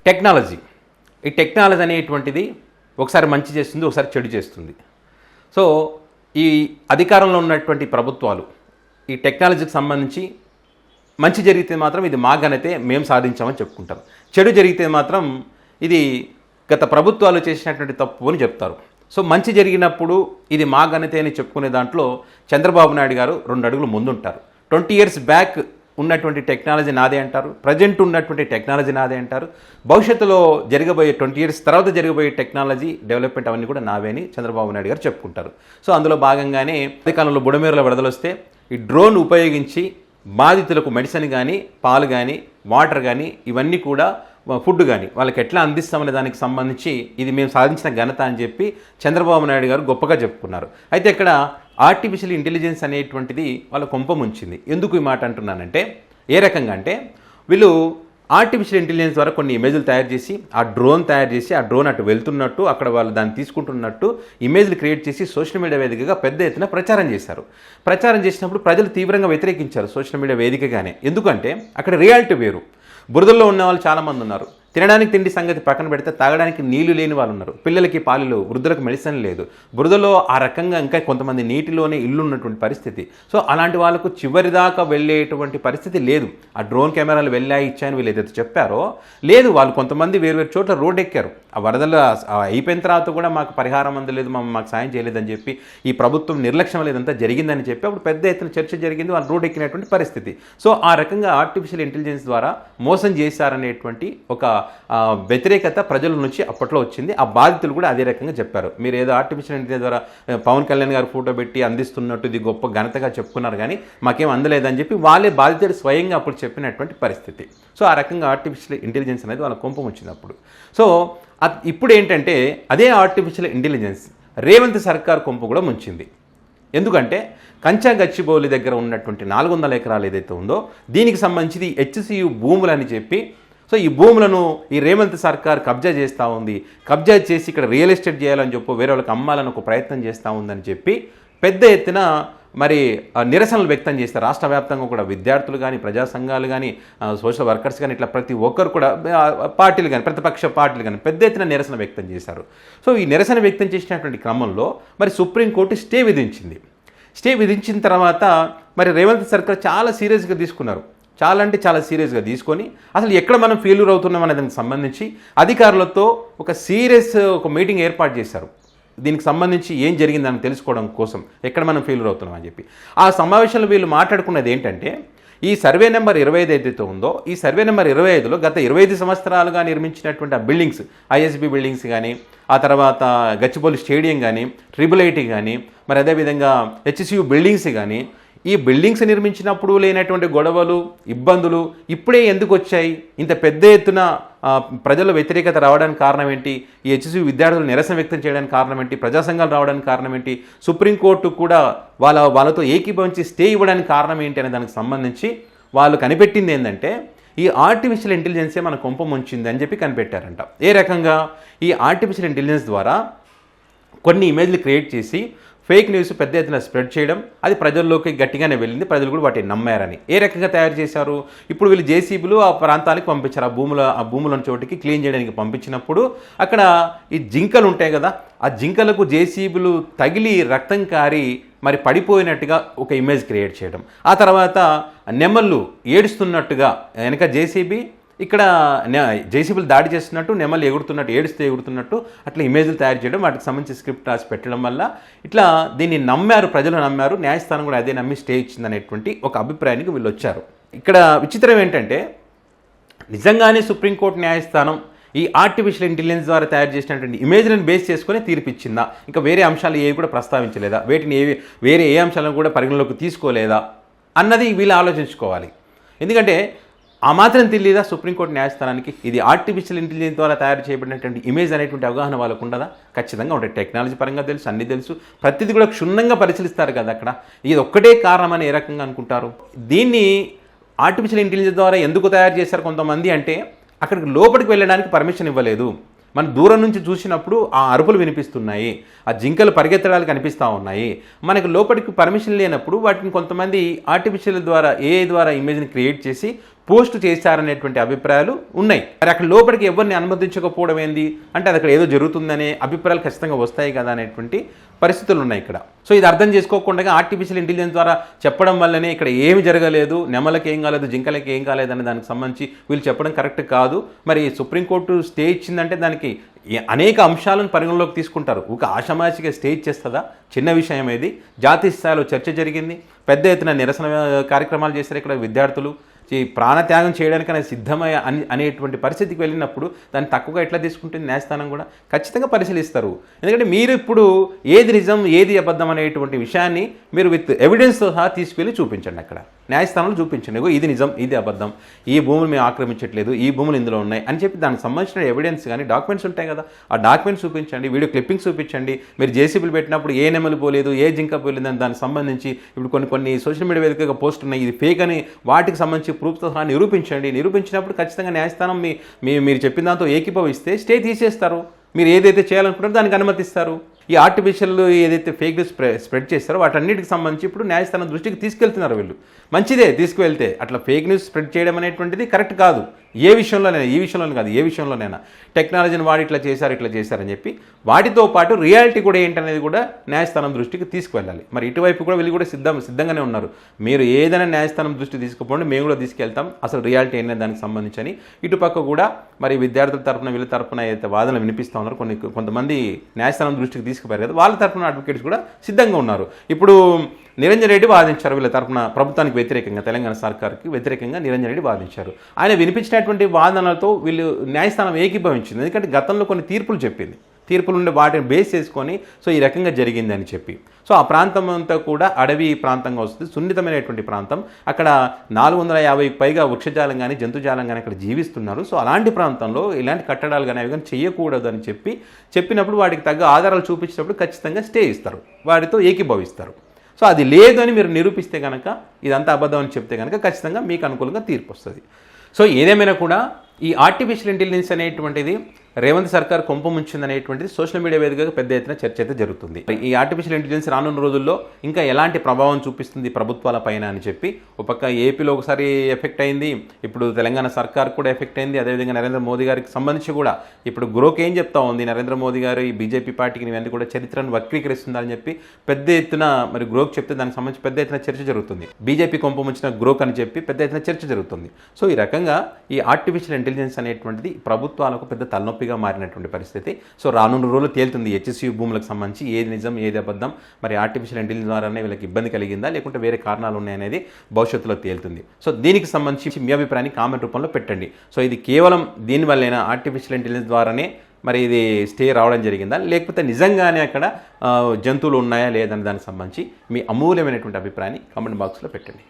Technology, ఈ technology అనేటువంటిది ఒకసారి మంచి చేస్తుంది, ఒకసారి చెడు చేస్తుంది. సో ఈ అధికారంలో ఉన్నటువంటి ప్రభుత్వాలు ఈ టెక్నాలజీకి సంబంధించి మంచి జరిగితే మాత్రం ఇది మా ఘనతే, మేము సాధించామని చెప్పుకుంటాం. చెడు జరిగితే మాత్రం ఇది గత ప్రభుత్వాలు చేసినటువంటి తప్పు అని చెప్తారు. సో మంచి జరిగినప్పుడు ఇది మా ఘనతే అని చెప్పుకునే దాంట్లో చంద్రబాబు నాయుడు గారు 2 అడుగులు ముందుంటారు. 20 years బ్యాక్ ఉన్నటువంటి టెక్నాలజీ నాదే అంటారు, ప్రజెంట్ ఉన్నటువంటి టెక్నాలజీ నాదే అంటారు, భవిష్యత్తులో జరగబోయే 20 years తర్వాత జరగబోయే టెక్నాలజీ డెవలప్మెంట్ అవన్నీ కూడా నావే అని చంద్రబాబు నాయుడు గారు చెప్పుకుంటారు. సో అందులో భాగంగానే అధికారంలో బుడమేరుల విడుదలొస్తే ఈ డ్రోన్ ఉపయోగించి బాధితులకు మెడిసిన్ కానీ, పాలు కానీ, వాటర్ కానీ, ఇవన్నీ కూడా ఫుడ్ కానీ వాళ్ళకి ఎట్లా అందిస్తామనే దానికి సంబంధించి ఇది మేము సాధించిన ఘనత అని చెప్పి చంద్రబాబు నాయుడు గారు గొప్పగా చెప్పుకున్నారు. అయితే ఇక్కడ ఆర్టిఫిషియల్ ఇంటెలిజెన్స్ అనేటువంటిది వాళ్ళ కొంప ముంచింది. ఎందుకు ఈ మాట అంటున్నానంటే, ఏ రకంగా అంటే వీళ్ళు ఆర్టిఫిషియల్ ఇంటెలిజెన్స్ ద్వారా కొన్ని ఇమేజ్లు తయారు చేసి ఆ డ్రోన్ అటు వెళ్తున్నట్టు, అక్కడ వాళ్ళు దాన్ని తీసుకుంటున్నట్టు ఇమేజ్లు క్రియేట్ చేసి సోషల్ మీడియా వేదికగా పెద్ద ఎత్తున ప్రచారం చేశారు. ప్రచారం చేసినప్పుడు ప్రజలు తీవ్రంగా వ్యతిరేకించారు సోషల్ మీడియా వేదికగానే. ఎందుకంటే అక్కడ రియాలిటీ వేరు. బురదల్లో ఉన్న వాళ్ళు చాలామంది ఉన్నారు. తినడానికి తిండి సంగతి పక్కన పెడితే తాగడానికి నీళ్లు లేని వాళ్ళు ఉన్నారు. పిల్లలకి పాలు లేవు, వృద్ధులకు మెడిసిన్ లేదు. బురదలో ఆ రకంగా ఇంకా కొంతమంది నీటిలోనే ఇల్లు ఉన్నటువంటి పరిస్థితి. సో అలాంటి వాళ్ళకు చివరిదాకా వెళ్ళేటువంటి పరిస్థితి లేదు. ఆ డ్రోన్ కెమెరాలు వెళ్ళాయి ఇచ్చాయని వీళ్ళు ఏదైతే చెప్పారో లేదు. వాళ్ళు కొంతమంది వేరు చోట్ల రోడ్డు ఎక్కారు. ఆ వరదలు అయిపోయిన తర్వాత కూడా మాకు పరిహారం అందలేదు, మాకు సాయం చేయలేదని చెప్పి, ఈ ప్రభుత్వం నిర్లక్ష్యం లేదంతా జరిగిందని చెప్పి అప్పుడు పెద్ద ఎత్తున చర్చ జరిగింది. వాళ్ళు రోడ్డు ఎక్కినటువంటి పరిస్థితి. సో ఆ రకంగా ఆర్టిఫిషియల్ ఇంటెలిజెన్స్ ద్వారా మోసం చేశారనేటువంటి ఒక వ్యతిరేకత ప్రజల నుంచి అప్పట్లో వచ్చింది. ఆ బాధితులు కూడా అదే రకంగా చెప్పారు. మీరు ఏదో ఆర్టిఫిషియల్ ఇంటెలిజెన్స్ ద్వారా పవన్ కళ్యాణ్ గారు ఫోటో పెట్టి అందిస్తున్నట్టు ఇది గొప్ప ఘనతగా చెప్పుకున్నారు, కానీ మాకేం అందలేదని చెప్పి వాళ్ళే బాధితులు స్వయంగా అప్పుడు చెప్పినటువంటి పరిస్థితి. సో ఆ రకంగా ఆర్టిఫిషియల్ ఇంటెలిజెన్స్ అనేది వాళ్ళ కొంపం వచ్చింది అప్పుడు. సో ఇప్పుడు ఏంటంటే అదే ఆర్టిఫిషియల్ ఇంటెలిజెన్స్ రేవంత్ సర్కార్ కొంప కూడా ముంచింది. ఎందుకంటే కంచా గచ్చిబౌలి దగ్గర ఉన్నటువంటి 400 ఎకరాలు ఏదైతే ఉందో దీనికి సంబంధించి HCU భూములని చెప్పి, సో ఈ భూములను ఈ రేవంత్ సర్కార్ కబ్జా చేస్తూ ఉంది. కబ్జా చేసి ఇక్కడ రియల్ ఎస్టేట్ చేయాలని చెప్పి వేరే వాళ్ళకి అమ్మాలని ఒక ప్రయత్నం చేస్తూ ఉందని చెప్పి పెద్ద ఎత్తున మరి నిరసనలు వ్యక్తం చేస్తారు. రాష్ట్ర వ్యాప్తంగా కూడా విద్యార్థులు కానీ, ప్రజా సంఘాలు కానీ, సోషల్ వర్కర్స్ కానీ, ఇట్లా ప్రతి ఒక్కరు కూడా పార్టీలు కానీ, ప్రతిపక్ష పార్టీలు కానీ పెద్ద ఎత్తున నిరసన వ్యక్తం చేశారు. సో ఈ నిరసన వ్యక్తం చేసినటువంటి క్రమంలో మరి సుప్రీంకోర్టు స్టే విధించింది. స్టే విధించిన తర్వాత మరి రేవంత్ సర్కార్ చాలా సీరియస్గా తీసుకున్నారు. చాలా అంటే చాలా సీరియస్గా తీసుకొని అసలు ఎక్కడ మనం ఫెయిల్యూర్ అవుతున్నాం అనే దానికి సంబంధించి అధికారులతో ఒక మీటింగ్ ఏర్పాటు చేశారు. దీనికి సంబంధించి ఏం జరిగిందని తెలుసుకోవడం కోసం ఎక్కడ మనం ఫెయిల్యూర్ అవుతున్నాం అని చెప్పి. ఆ సమావేశంలో వీళ్ళు మాట్లాడుకున్నది ఏంటంటే, ఈ సర్వే నెంబర్ 25 ఏదైతే ఉందో ఈ సర్వే నెంబర్ 25లో గత 25 సంవత్సరాలుగా నిర్మించినటువంటి ఆ బిల్డింగ్స్, ISB బిల్డింగ్స్ కానీ, ఆ తర్వాత గచ్చిబౌలి స్టేడియం కానీ, IIIT కానీ, మరి అదేవిధంగా HCU బిల్డింగ్స్ కానీ, ఈ బిల్డింగ్స్ నిర్మించినప్పుడు లేనటువంటి గొడవలు, ఇబ్బందులు ఇప్పుడే ఎందుకు వచ్చాయి? ఇంత పెద్ద ఎత్తున ప్రజల వ్యతిరేకత రావడానికి కారణం ఏంటి? ఈ HCU విద్యార్థులు నిరసన వ్యక్తం చేయడానికి కారణం ఏంటి? ప్రజా సంఘాలు రావడానికి కారణం ఏంటి? సుప్రీంకోర్టు కూడా వాళ్ళతో ఏకీభవించి స్టే ఇవ్వడానికి కారణం ఏంటి అనే దానికి సంబంధించి వాళ్ళు కనిపెట్టింది ఏంటంటే, ఈ ఆర్టిఫిషియల్ ఇంటెలిజెన్సే మన కొంప ముంచింది అని చెప్పి కనిపెట్టారంట. ఏ రకంగా? ఈ ఆర్టిఫిషియల్ ఇంటెలిజెన్స్ ద్వారా కొన్ని ఇమేజ్లు క్రియేట్ చేసి ఫేక్ న్యూస్ పెద్ద ఎత్తున స్ప్రెడ్ చేయడం, అది ప్రజల్లోకి గట్టిగానే వెళ్ళింది. ప్రజలు కూడా వాటిని నమ్మారని. ఏ రకంగా తయారు చేశారు? ఇప్పుడు వీళ్ళు JCBలు ఆ ప్రాంతానికి పంపించారు. ఆ భూములను చోటికి క్లీన్ చేయడానికి పంపించినప్పుడు అక్కడ ఈ జింకలు ఉంటాయి కదా, ఆ జింకలకు JCBలు తగిలి రక్తం కారి మరి పడిపోయినట్టుగా ఒక ఇమేజ్ క్రియేట్ చేయడం. ఆ తర్వాత నెమళ్ళు ఏడుస్తున్నట్టుగా వెనక JCB, ఇక్కడ JCBలు దాడి చేస్తున్నట్టు, నెమళ్ళు ఎగురుతున్నట్టు, ఎగురుతున్నట్టు అట్లా ఇమేజ్లు తయారు చేయడం, వాటికి సంబంధించి స్క్రిప్ట్ రాసి పెట్టడం వల్ల ఇట్లా దీన్ని నమ్మారు, ప్రజలు నమ్మారు. న్యాయస్థానం కూడా అదే నమ్మి స్టే ఇచ్చిందనేటువంటి ఒక అభిప్రాయానికి వీళ్ళు వచ్చారు. ఇక్కడ విచిత్రం ఏంటంటే, నిజంగానే సుప్రీంకోర్టు న్యాయస్థానం ఈ ఆర్టిఫిషియల్ ఇంటెలిజెన్స్ ద్వారా తయారు చేసినటువంటి ఇమేజ్లను బేస్ చేసుకుని తీర్పిచ్చిందా? ఇంకా వేరే అంశాలు ఏవి కూడా ప్రస్తావించలేదా? వేరే ఏ అంశాలను కూడా పరిగణలోకి తీసుకోలేదా అన్నది వీళ్ళు ఆలోచించుకోవాలి. ఎందుకంటే ఆ మాత్రం తెలియదా సుప్రీంకోర్టు న్యాయస్థానానికి? ఇది ఆర్టిఫిషియల్ ఇంటెలిజెన్స్ ద్వారా తయారు చేయబడినటువంటి ఇమేజ్ అనేటువంటి అవగాహన వాళ్ళకు ఉండదా? ఖచ్చితంగా ఉంటాయి. టెక్నాలజీ పరంగా తెలుసు, అన్నీ తెలుసు, ప్రతిదీ కూడా క్షుణ్ణంగా పరిశీలిస్తారు కదా. అక్కడ ఇది ఒక్కటే కారణమని ఏ రకంగా అనుకుంటారు? దీన్ని ఆర్టిఫిషియల్ ఇంటెలిజెన్స్ ద్వారా ఎందుకు తయారు చేశారు కొంతమంది అంటే, అక్కడికి లోపలికి వెళ్ళడానికి పర్మిషన్ ఇవ్వలేదు. మనం దూరం నుంచి చూసినప్పుడు ఆ అరుపులు వినిపిస్తున్నాయి, ఆ జింకలు పరిగెత్తడాలు కనిపిస్తూ ఉన్నాయి. మనకు లోపలికి పర్మిషన్ లేనప్పుడు వాటిని కొంతమంది ఆర్టిఫిషియల్ ద్వారా AI ద్వారా ఇమేజ్ని క్రియేట్ చేసి పోస్ట్ చేశారనేటువంటి అభిప్రాయాలు ఉన్నాయి. మరి అక్కడ లోపలికి ఎవరిని అనుమతించకపోవడం ఏంది అంటే అది అక్కడ ఏదో జరుగుతుందనే అభిప్రాయాలు ఖచ్చితంగా వస్తాయి కదా అనేటువంటి పరిస్థితులు ఉన్నాయి ఇక్కడ. సో ఇది అర్థం చేసుకోకుండా ఆర్టిఫిషియల్ ఇంటెలిజెన్స్ ద్వారా చెప్పడం వల్లనే ఇక్కడ ఏమి జరగలేదు, నెమలకి ఏం కాలేదు, జింకలకి ఏం కాలేదు అనే దానికి సంబంధించి వీళ్ళు చెప్పడం కరెక్ట్ కాదు. మరి సుప్రీంకోర్టు స్టే ఇచ్చిందంటే దానికి అనేక అంశాలను పరిగణలోకి తీసుకుంటారు. ఒక ఆషామాషిగా స్టే ఇచ్చేస్తుందా? చిన్న విషయం ఏది. జాతీయ స్థాయిలో చర్చ జరిగింది, పెద్ద ఎత్తున నిరసన కార్యక్రమాలు చేశారు ఇక్కడ విద్యార్థులు. ఈ ప్రాణత్యాగం చేయడానికైనా సిద్ధమై అనేటువంటి పరిస్థితికి వెళ్ళినప్పుడు దాన్ని తక్కువగా ఎట్లా తీసుకుంటుంది న్యాయస్థానం కూడా ఖచ్చితంగా పరిశీలిస్తారు. ఎందుకంటే మీరు ఇప్పుడు ఏది నిజం ఏది అబద్ధం అనేటువంటి విషయాన్ని మీరు విత్ ఎవిడెన్స్ సహా తీసుకెళ్ళి చూపించండి. అక్కడ న్యాయస్థానంలో చూపించండి, ఇది నిజం ఇది అబద్ధం, ఈ భూములు మేము ఆక్రమించట్లేదు, ఈ భూములు ఇందులో ఉన్నాయి అని చెప్పి దానికి సంబంధించిన ఎవిడెన్స్ కానీ డాక్యుమెంట్స్ ఉంటాయి కదా, ఆ డాక్యుమెంట్స్ చూపించండి, వీడియో క్లిప్పింగ్స్ చూపించండి. మీరు జేసీబీలు పెట్టినప్పుడు ఏ నెమలు పోలేదు, ఏ జింక పోలేదు అని దానికి సంబంధించి ఇప్పుడు కొన్ని సోషల్ మీడియా వేదికగా పోస్ట్ ఉన్నాయి, ఇది ఫేక్ అని వాటికి సంబంధించి ప్రూఫ్తో సహా నిరూపించండి. నిరూపించినప్పుడు ఖచ్చితంగా న్యాయస్థానం మీరు చెప్పిన దాంతో ఏకీభవిస్తే స్టే తీసేస్తారు. మీరు ఏదైతే చేయాలనుకుంటారో దానికి అనుమతిస్తారు. ఈ ఆర్టిఫిషియల్ ఏదైతే ఫేక్ న్యూస్ స్ప్రెడ్ చేస్తారో వాటన్నిటికి సంబంధించి ఇప్పుడు న్యాయస్థానం దృష్టికి తీసుకెళ్తున్నారు వీళ్ళు. మంచిదే తీసుకువెళ్తే. అట్లా ఫేక్ న్యూస్ స్ప్రెడ్ చేయడం అనేటువంటిది కరెక్ట్ కాదు. ఏ విషయంలోనైనా, ఈ విషయంలోనే కాదు ఏ విషయంలోనైనా టెక్నాలజీని వాడి ఇట్లా చేశారని చెప్పి వాటితో పాటు రియాలిటీ కూడా ఏంటనేది కూడా న్యాయస్థానం దృష్టికి తీసుకువెళ్ళాలి. మరి ఇటువైపు కూడా వీళ్ళు కూడా సిద్ధంగానే ఉన్నారు. మీరు ఏదైనా న్యాయస్థానం దృష్టికి తీసుకుపోండి, మేము కూడా తీసుకెళ్తాం అసలు రియాలిటీ ఏంటనే దానికి సంబంధించి అని. ఇటుపక్క కూడా మరి విద్యార్థుల తరఫున వీళ్ళ తరఫున ఏదైతే వాదనలు వినిపిస్తూ ఉన్నారో కొంతమంది న్యాయస్థానం దృష్టికి తీసుకుపోయారు కదా, వాళ్ళ తరఫున అడ్వకేట్స్ కూడా సిద్ధంగా ఉన్నారు. ఇప్పుడు నిరంజన్ రెడ్డి వాదించారు వీళ్ళ తరఫున, ప్రభుత్వానికి వ్యతిరేకంగా, తెలంగాణ సర్కార్కి వ్యతిరేకంగా నిరంజన్ రెడ్డి వాదించారు. ఆయన వినిపించినటువంటి వాదనలతో వీళ్ళు న్యాయస్థానం ఏకీభవించింది. ఎందుకంటే గతంలో కొన్ని తీర్పులు చెప్పింది, తీర్పులు ఉండే వాటిని బేస్ చేసుకొని సో ఈ రకంగా జరిగిందని చెప్పి. సో ఆ ప్రాంతం అంతా కూడా అడవి ప్రాంతంగా వస్తుంది, సున్నితమైనటువంటి ప్రాంతం. అక్కడ 450 పైగా వృక్షజాలం కానీ జంతుజాలం కానీ అక్కడ జీవిస్తున్నారు. సో అలాంటి ప్రాంతంలో ఇలాంటి కట్టడాలు కానీ అవి కానీ చేయకూడదు అని చెప్పినప్పుడు వాటికి తగ్గ ఆధారాలు చూపించినప్పుడు ఖచ్చితంగా స్టే ఇస్తారు, వాటితో ఏకీభవిస్తారు. సో అది లేదు అని మీరు నిరూపిస్తే కనుక, ఇదంతా అబద్ధం అని చెప్తే కనుక ఖచ్చితంగా మీకు అనుకూలంగా తీర్పు వస్తుంది. సో ఏదేమైనా కూడా ఈ ఆర్టిఫిషియల్ ఇంటెలిజెన్స్ అనేటువంటిది రేవంత్ సర్కార్ కొంప ముంచిందనేటువంటిది సోషల్ మీడియా వేదికగా పెద్ద ఎత్తున చర్చ అయితే జరుగుతుంది. ఈ ఆర్టిఫిషియల్ ఇంటెలిజెన్స్ రానున్న రోజుల్లో ఇంకా ఎలాంటి ప్రభావం చూపిస్తుంది ప్రభుత్వాల పైన అని చెప్పి ఒక పక్క ఏపీలో ఒకసారి ఎఫెక్ట్ అయింది, ఇప్పుడు తెలంగాణ సర్కార్ కూడా ఎఫెక్ట్ అయింది. అదేవిధంగా నరేంద్ర మోదీ గారికి సంబంధించి కూడా ఇప్పుడు గ్రోక్ ఏం చెప్తా ఉంది, నరేంద్ర మోదీ గారు ఈ బీజేపీ పార్టీకి ఇవన్నీ కూడా చరిత్రను వక్రీకరిస్తుందని చెప్పి పెద్ద ఎత్తున మరి గ్రోక్ చెప్తే దానికి సంబంధించి పెద్ద ఎత్తున చర్చ జరుగుతుంది. బీజేపీ కొంప ముంచిన గ్రోక్ అని చెప్పి పెద్ద ఎత్తున చర్చ జరుగుతుంది. సో ఈ రకంగా ఈ ఆర్టిఫిషియల్ ఇంటెలిజెన్స్ అనేటువంటిది ప్రభుత్వాలకు పెద్ద తలనొప్పిగా మారినటువంటి పరిస్థితి. సో రానున్న రోజులు తేలుతుంది హెచ్ఎస్యూ భూములకు సంబంధించి ఏది నిజం ఏది అబద్ధం, మరి ఆర్టిఫిషియల్ ఇంటెలిజెన్స్ ద్వారానే వీళ్ళకి ఇబ్బంది కలిగిందా లేకుంటే వేరే కారణాలు ఉన్నాయనేది భవిష్యత్తులో తేలుతుంది. సో దీనికి సంబంధించి మీ అభిప్రాయాన్ని కామెంట్ రూపంలో పెట్టండి. సో ఇది కేవలం దీనివల్లైనా ఆర్టిఫిషియల్ ఇంటెలిజెన్స్ ద్వారానే మరి ఇది స్టే రావడం జరిగిందా లేకపోతే నిజంగానే అక్కడ జంతువులు ఉన్నాయా లేదనే దానికి సంబంధించి మీ అమూల్యమైనటువంటి అభిప్రాయాన్ని కామెంట్ బాక్స్లో పెట్టండి.